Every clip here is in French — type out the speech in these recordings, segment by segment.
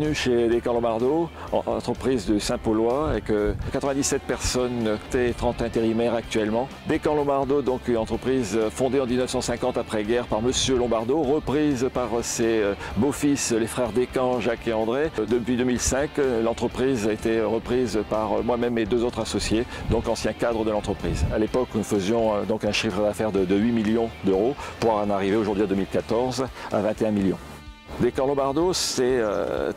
bienvenue chez Decor Lombardo, entreprise de Saint-Paulois avec 97 personnes et 30 intérimaires actuellement. Decor Lombardo, donc une entreprise fondée en 1950 après-guerre par Monsieur Lombardo, reprise par ses beaux-fils, les frères Descamps, Jacques et André. Depuis 2005, l'entreprise a été reprise par moi-même et deux autres associés, donc anciens cadres de l'entreprise. À l'époque, nous faisions donc un chiffre d'affaires de 8 millions d'euros pour en arriver aujourd'hui à 2014 à 21 millions. Decor Lombardo s'est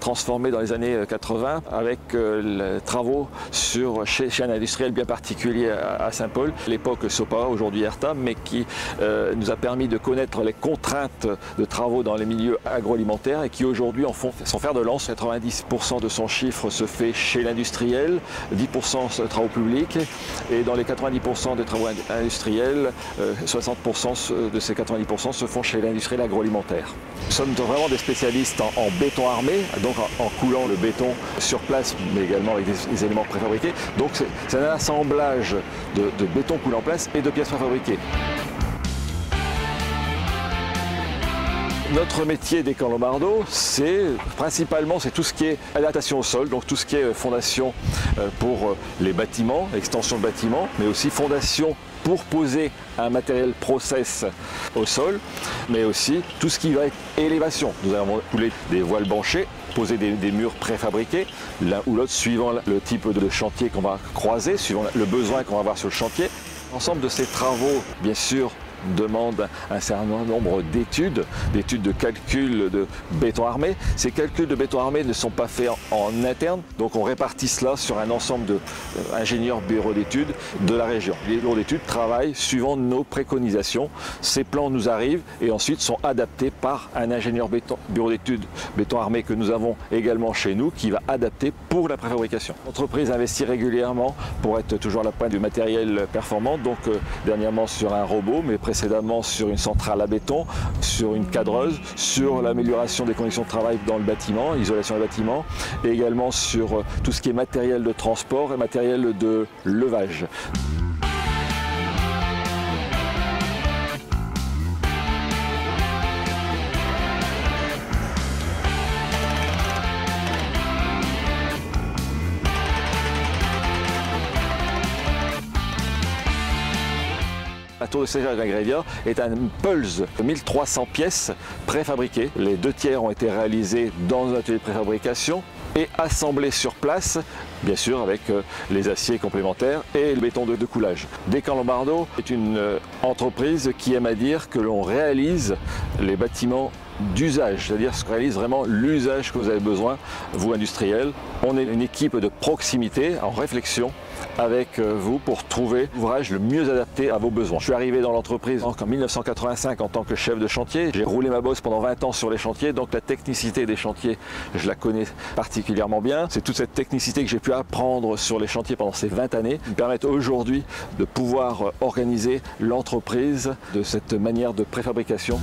transformé dans les années 80 avec les travaux chez un industriel bien particulier à Saint-Paul, l'époque SOPA, aujourd'hui ERTA, mais qui nous a permis de connaître les contraintes de travaux dans les milieux agroalimentaires et qui aujourd'hui en font son fer de lance. 90% de son chiffre se fait chez l'industriel, 10% de travaux publics et dans les 90% des travaux industriels, 60% de ces 90% se font chez l'industriel agroalimentaire. Nous sommes vraiment des spécialistes en béton armé, donc en coulant le béton sur place, mais également avec des éléments préfabriqués. Donc c'est un assemblage de béton coulé en place et de pièces préfabriquées. Notre métier Decor Lombardo, c'est principalement tout ce qui est adaptation au sol, donc tout ce qui est fondation pour les bâtiments, extension de bâtiments, mais aussi fondation pour poser un matériel process au sol, mais aussi tout ce qui va être élévation. Nous allons couler des voiles banchées, poser des murs préfabriqués, l'un ou l'autre suivant le type de chantier qu'on va croiser, suivant le besoin qu'on va avoir sur le chantier. L'ensemble de ces travaux, bien sûr, demande un certain nombre d'études de calcul de béton armé. Ces calculs de béton armé ne sont pas faits en interne, donc on répartit cela sur un ensemble d'ingénieurs bureaux d'études de la région. Les bureaux d'études travaillent suivant nos préconisations. Ces plans nous arrivent et ensuite sont adaptés par un ingénieur bureau d'études béton armé que nous avons également chez nous qui va adapter pour la préfabrication. L'entreprise investit régulièrement pour être toujours à la pointe du matériel performant, donc dernièrement sur un robot, mais précédemment sur une centrale à béton, sur une cadreuse, sur l'amélioration des conditions de travail dans le bâtiment, l'isolation du bâtiment, et également sur tout ce qui est matériel de transport et matériel de levage. La tour de séchage d'ingrédients est un pulse de 1300 pièces préfabriquées. Les 2 tiers ont été réalisés dans un atelier de préfabrication et assemblés sur place, bien sûr avec les aciers complémentaires et le béton de coulage. Decor Lombardo est une entreprise qui aime à dire que l'on réalise les bâtiments d'usage, c'est-à-dire qu'on réalise vraiment l'usage que vous avez besoin, vous industriels. On est une équipe de proximité en réflexion avec vous pour trouver l'ouvrage le mieux adapté à vos besoins. Je suis arrivé dans l'entreprise en 1985 en tant que chef de chantier. J'ai roulé ma bosse pendant 20 ans sur les chantiers, donc la technicité des chantiers, je la connais particulièrement bien. C'est toute cette technicité que j'ai pu apprendre sur les chantiers pendant ces 20 années qui me permettent aujourd'hui de pouvoir organiser l'entreprise de cette manière de préfabrication.